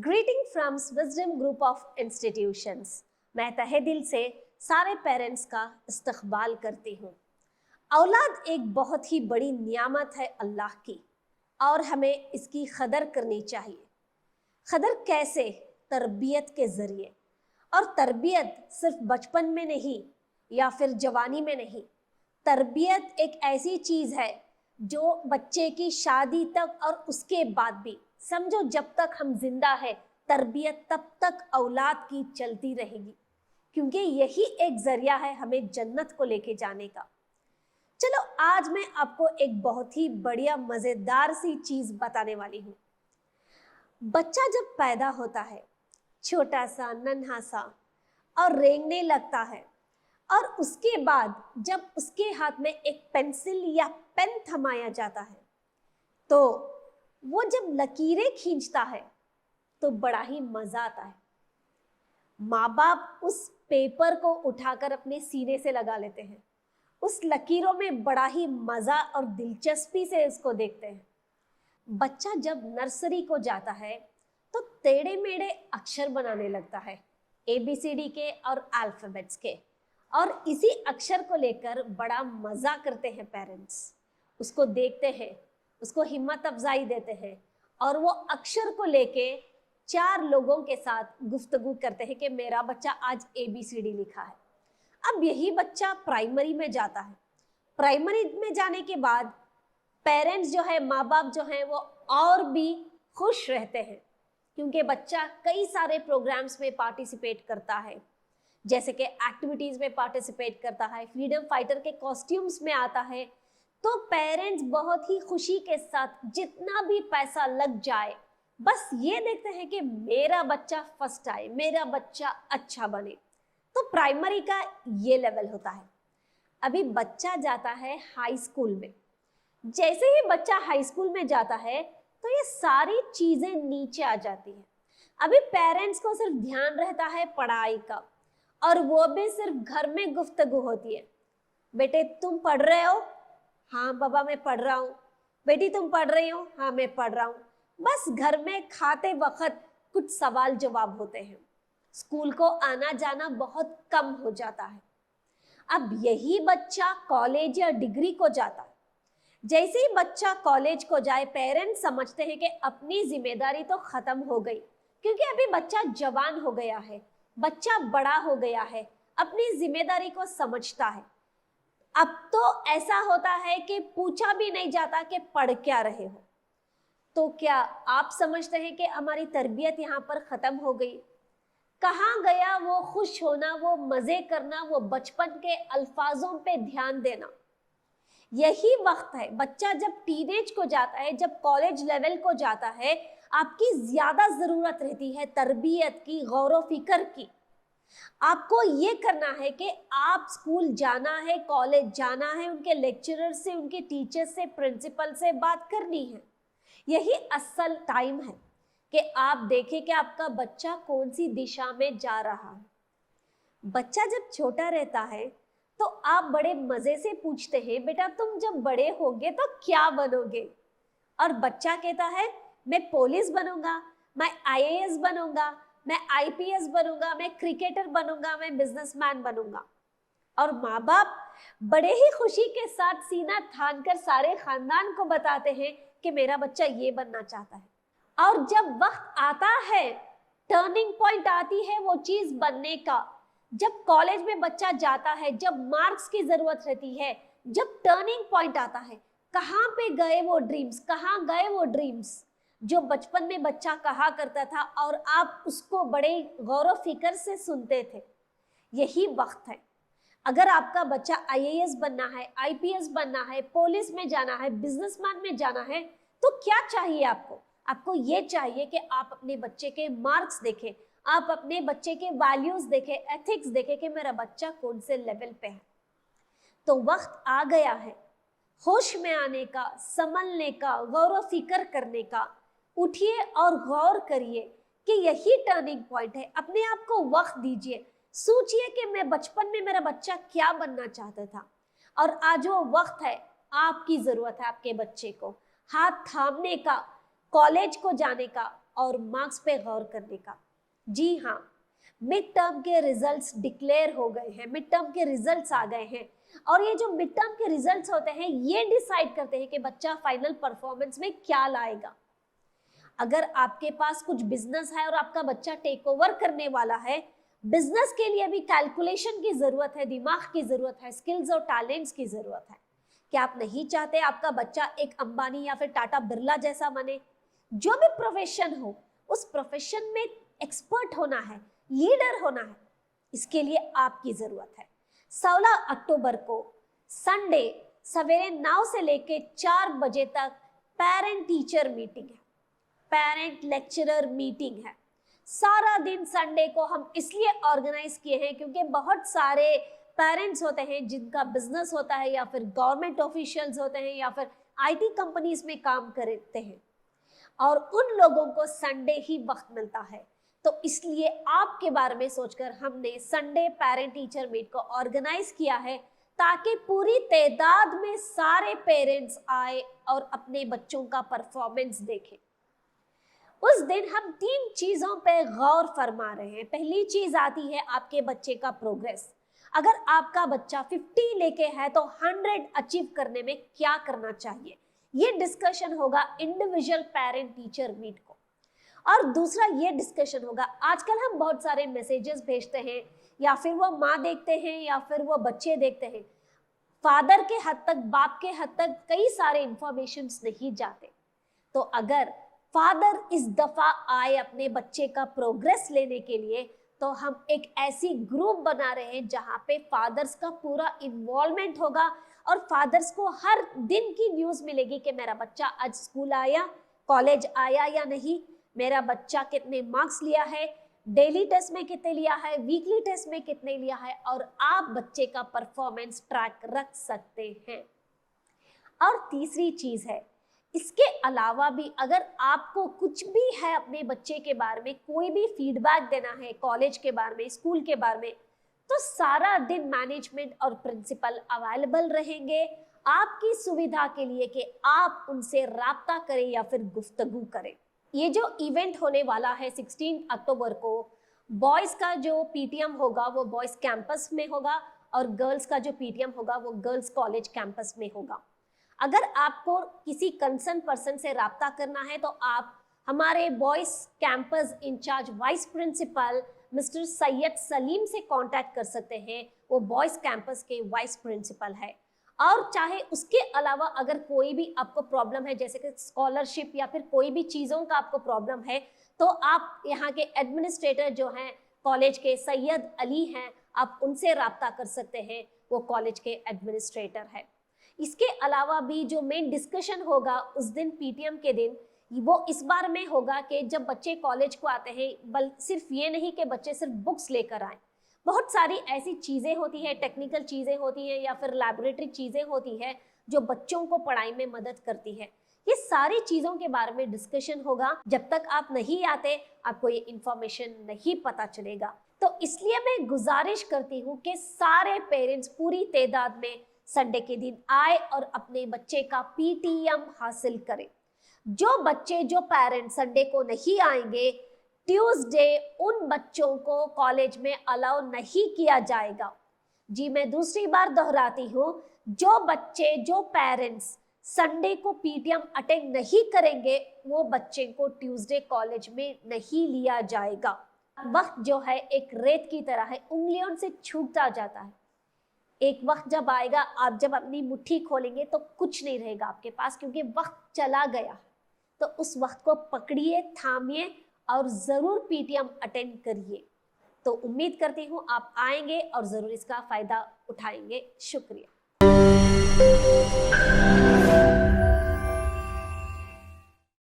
Greeting from wisdom group of institutions. मैं तहे दिल से सारे पेरेंट्स का इस्तकबाल करती हूँ। औलाद एक बहुत ही बड़ी नियामत है अल्लाह की और हमें इसकी कदर करनी चाहिए। कदर कैसे? तरबियत के ज़रिए। और तरबियत सिर्फ बचपन में नहीं या फिर जवानी में नहीं, तरबियत एक ऐसी चीज़ है जो बच्चे की शादी तक और उसके बाद भी, समझो जब तक हम जिंदा है, तरबियत तब तक औलाद की चलती रहेगी, क्योंकि यही एक जरिया है हमें जन्नत को लेके जाने का। चलो आज मैं आपको एक बहुत ही बढ़िया मज़ेदार सी चीज़ बताने वाली हूँ। बच्चा जब पैदा होता है, छोटा सा नन्हा सा, और रेंगने लगता है, और उसके बाद जब उसके हाथ में एक पेंसिल या पेन थमाया जाता है तो वो जब लकीरें खींचता है तो बड़ा ही मजा आता है। माँ बाप उस पेपर को उठाकर अपने सीने से लगा लेते हैं, उस लकीरों में बड़ा ही मजा और दिलचस्पी से इसको देखते हैं। बच्चा जब नर्सरी को जाता है तो टेढ़े मेढ़े अक्षर बनाने लगता है, ABCD के और अल्फाबेट्स के, और इसी अक्षर को लेकर बड़ा मजा करते हैं पेरेंट्स। उसको देखते हैं, उसको हिम्मत अफजाई देते हैं और वो अक्षर को लेके 4 लोगों के साथ गुफ्तगू करते हैं कि मेरा बच्चा आज ABCD लिखा है। अब यही बच्चा प्राइमरी में जाता है। प्राइमरी में जाने के बाद पेरेंट्स जो है, माँ बाप जो हैं, वो और भी खुश रहते हैं क्योंकि बच्चा कई सारे प्रोग्राम्स में पार्टिसिपेट करता है, जैसे कि एक्टिविटीज में पार्टिसिपेट करता है, फ्रीडम फाइटर के कॉस्ट्यूम्स में आता है। तो पेरेंट्स बहुत ही खुशी के साथ जितना भी पैसा लग जाए, बस ये देखते हैं कि मेरा बच्चा फर्स्ट आए, मेरा बच्चा अच्छा बने। तो प्राइमरी का ये लेवल होता है। अभी बच्चा जाता है हाई स्कूल में। जैसे ही बच्चा हाई स्कूल में जाता है तो ये सारी चीजें नीचे आ जाती हैं। अभी पेरेंट्स को सिर्फ ध्यान रहता है पढ़ाई का, और वो भी सिर्फ घर में गुफ्तगू होती है। बेटे तुम पढ़ रहे हो? हाँ बाबा मैं पढ़ रहा हूँ। बेटी तुम पढ़ रही हो? हाँ मैं पढ़ रहा हूँ। बस घर में खाते वक्त कुछ सवाल जवाब होते हैं। स्कूल को आना जाना बहुत कम हो जाता है। अब यही बच्चा कॉलेज या डिग्री को जाता है। जैसे ही बच्चा कॉलेज को जाए, पेरेंट्स समझते हैं कि अपनी जिम्मेदारी तो खत्म हो गई, क्योंकि अभी बच्चा जवान हो गया है, बच्चा बड़ा हो गया है, अपनी जिम्मेदारी को समझता है। अब तो ऐसा होता है कि पूछा भी नहीं जाता कि पढ़ क्या रहे हो। तो क्या आप समझते हैं कि हमारी तरबियत यहाँ पर खत्म हो गई? कहाँ गया वो खुश होना, वो मजे करना, वो बचपन के अल्फाजों पे ध्यान देना? यही वक्त है, बच्चा जब टीनेज को जाता है, जब कॉलेज लेवल को जाता है, आपकी ज्यादा जरूरत रहती है तरबियत की, गौर फिक्र की। आपको ये करना है कि आप स्कूल जाना है, कॉलेज जाना है, उनके लेक्चरर से, उनके टीचर से, प्रिंसिपल से बात करनी है। यही असल टाइम है कि आप देखें कि आपका बच्चा कौन सी दिशा में जा रहा है। बच्चा जब छोटा रहता है तो आप बड़े मजे से पूछते हैं, बेटा तुम जब बड़े होगे तो क्या बनोगे? और बच्चा कहता है मैं पुलिस बनूंगा, मैं IAS बनूंगा, मैं IPS बनूंगा, मैं क्रिकेटर बनूंगा, मैं बिजनेसमैन बनूंगा। और माँ बाप बड़े ही खुशी के साथ सीना थान कर सारे खानदान को बताते हैं कि मेरा बच्चा ये बनना चाहता है। और जब वक्त आता है, टर्निंग पॉइंट आती है वो चीज बनने का, जब कॉलेज में बच्चा जाता है, जब मार्क्स की जरूरत रहती है, जब टर्निंग पॉइंट आता है, कहाँ पे गए वो ड्रीम्स, कहाँ गए वो ड्रीम्स जो बचपन में बच्चा कहा करता था और आप उसको बड़े गौर फिक्र से सुनते थे? यही वक्त है। अगर आपका बच्चा IAS बनना है, IPS बनना है, पुलिस में जाना है, बिजनेसमैन में जाना है, तो क्या चाहिए आपको? आपको ये चाहिए कि आप अपने बच्चे के मार्क्स देखें, आप अपने बच्चे के वैल्यूज देखें, एथिक्स देखें कि मेरा बच्चा कौन से लेवल पे है। तो वक्त आ गया है होश में आने का, संभलने का, गौर फिक्र करने का। उठिए और गौर करिए कि यही टर्निंग पॉइंट है। अपने आप को वक्त दीजिए, सोचिए कि मैं बचपन में मेरा बच्चा क्या बनना चाहता था, और आज वो वक्त है। आपकी जरूरत है आपके बच्चे को हाथ थामने का, कॉलेज को जाने का, और मार्क्स पे गौर करने का। जी हाँ, मिड टर्म के रिजल्ट्स डिक्लेयर हो गए हैं, मिड टर्म के रिजल्ट्स आ गए हैं और ये जो मिड टर्म के रिजल्ट्स होते हैं ये डिसाइड करते हैं कि बच्चा फाइनल परफॉर्मेंस में क्या लाएगा। अगर आपके पास कुछ बिजनेस है और आपका बच्चा टेक ओवर करने वाला है, बिजनेस के लिए भी कैलकुलेशन की जरूरत है, दिमाग की जरूरत है, स्किल्स और टैलेंट्स की जरूरत है। क्या आप नहीं चाहते आपका बच्चा एक अंबानी या फिर टाटा बिरला जैसा बने? जो भी प्रोफेशन हो उस प्रोफेशन में एक्सपर्ट होना है, लीडर होना है, इसके लिए आपकी जरूरत है। 16 अक्टूबर को संडे सवेरे 9 से लेके 4 बजे तक पेरेंट टीचर मीटिंग है, पेरेंट लेक्चरर मीटिंग है। सारा दिन संडे को हम इसलिए ऑर्गेनाइज किए हैं क्योंकि बहुत सारे पेरेंट्स होते हैं जिनका बिजनेस होता है या फिर गवर्नमेंट ऑफिशियल्स होते हैं या फिर आईटी कंपनीज में काम करते हैं और उन लोगों को संडे ही वक्त मिलता है। तो इसलिए आपके बारे में सोचकर हमने संडे पेरेंट टीचर मीट को ऑर्गेनाइज किया है ताकि पूरी तादाद में सारे पेरेंट्स आए और अपने बच्चों का परफॉर्मेंस देखें। उस दिन हम 3 चीजों पे गौर फरमा रहे हैं। पहली चीज आती है आपके बच्चे का प्रोग्रेस। अगर आपका बच्चा 50 लेके है तो 100 अचीव करने में क्या करना चाहिए, ये डिस्कशन होगा इंडिविजुअल पेरेंट टीचर मीट को। और दूसरा ये डिस्कशन होगा, आजकल हम बहुत सारे मैसेजेस भेजते हैं या फिर वो माँ देखते हैं या फिर वो बच्चे देखते हैं, फादर के हद तक, बाप के हद तक कई सारे इंफॉर्मेशंस नहीं जाते। तो अगर फादर इस दफा आए अपने बच्चे का प्रोग्रेस लेने के लिए तो हम एक ऐसी ग्रुप बना रहे हैं जहां पे फादर्स का पूरा इन्वॉल्वमेंट होगा और फादर्स को हर दिन की न्यूज मिलेगी कि मेरा बच्चा आज स्कूल आया, कॉलेज आया या नहीं, मेरा बच्चा कितने मार्क्स लिया है, डेली टेस्ट में कितने लिया है, वीकली टेस्ट में कितने लिया है, और आप बच्चे का परफॉर्मेंस ट्रैक रख सकते हैं। और तीसरी चीज है, इसके अलावा भी अगर आपको कुछ भी है अपने बच्चे के बारे में, कोई भी फीडबैक देना है कॉलेज के बारे में, स्कूल के बारे में, तो सारा दिन मैनेजमेंट और प्रिंसिपल अवेलेबल रहेंगे आपकी सुविधा के लिए कि आप उनसे राब्ता करें या फिर गुफ्तगू करें। ये जो इवेंट होने वाला है 16 अक्टूबर को, बॉयज का जो पीटीएम होगा वो बॉयज कैंपस में होगा और गर्ल्स का जो पीटीएम होगा वो गर्ल्स कॉलेज कैंपस में होगा। अगर आपको किसी कंसर्न पर्सन से राब्ता करना है तो आप हमारे boys campus incharge vice principal mister Syed Salim से कांटेक्ट कर सकते हैं। वो बॉयज कैंपस के वाइस प्रिंसिपल है। और चाहे उसके अलावा अगर कोई भी आपको प्रॉब्लम है, जैसे कि स्कॉलरशिप या फिर कोई भी चीज़ों का आपको प्रॉब्लम है, तो आप यहाँ के एडमिनिस्ट्रेटर जो हैं कॉलेज के सैयद अली हैं, आप उनसे राब्ता कर सकते हैं, वो कॉलेज के एडमिनिस्ट्रेटर है। इसके अलावा भी जो मेन डिस्कशन होगा उस दिन पीटीएम के दिन, वो इस बार में होगा कि जब बच्चे कॉलेज को आते हैं, सिर्फ ये नहीं कि बच्चे सिर्फ बुक्स लेकर आए, बहुत सारी ऐसी चीज़ें होती है, टेक्निकल चीज़ें होती हैं या फिर लैबोरेटरी चीज़ें होती है जो बच्चों को पढ़ाई में मदद करती है। ये सारी चीज़ों के बारे में डिस्कशन होगा। जब तक आप नहीं आते आपको ये इंफॉर्मेशन नहीं पता चलेगा। तो इसलिए मैं गुजारिश करती हूँ कि सारे पेरेंट्स पूरी तादाद में संडे के दिन आए और अपने बच्चे का पीटीएम हासिल करें। जो बच्चे, जो पेरेंट्स संडे को नहीं आएंगे, ट्यूसडे उन बच्चों को कॉलेज में अलाउ नहीं किया जाएगा। जी, मैं दूसरी बार दोहराती हूँ, जो बच्चे, जो पेरेंट्स संडे को पीटीएम अटेंड नहीं करेंगे वो बच्चे को ट्यूसडे कॉलेज में नहीं लिया जाएगा। वक्त जो है एक रेत की तरह है, उंगलियों से छूटता जाता है। एक वक्त जब आएगा, आप जब अपनी मुट्ठी खोलेंगे तो कुछ नहीं रहेगा आपके पास, क्योंकि वक्त चला गया। तो उस वक्त को पकड़िए, थामिए और ज़रूर पीटीएम अटेंड करिए। तो उम्मीद करती हूँ आप आएंगे और ज़रूर इसका फ़ायदा उठाएंगे। शुक्रिया।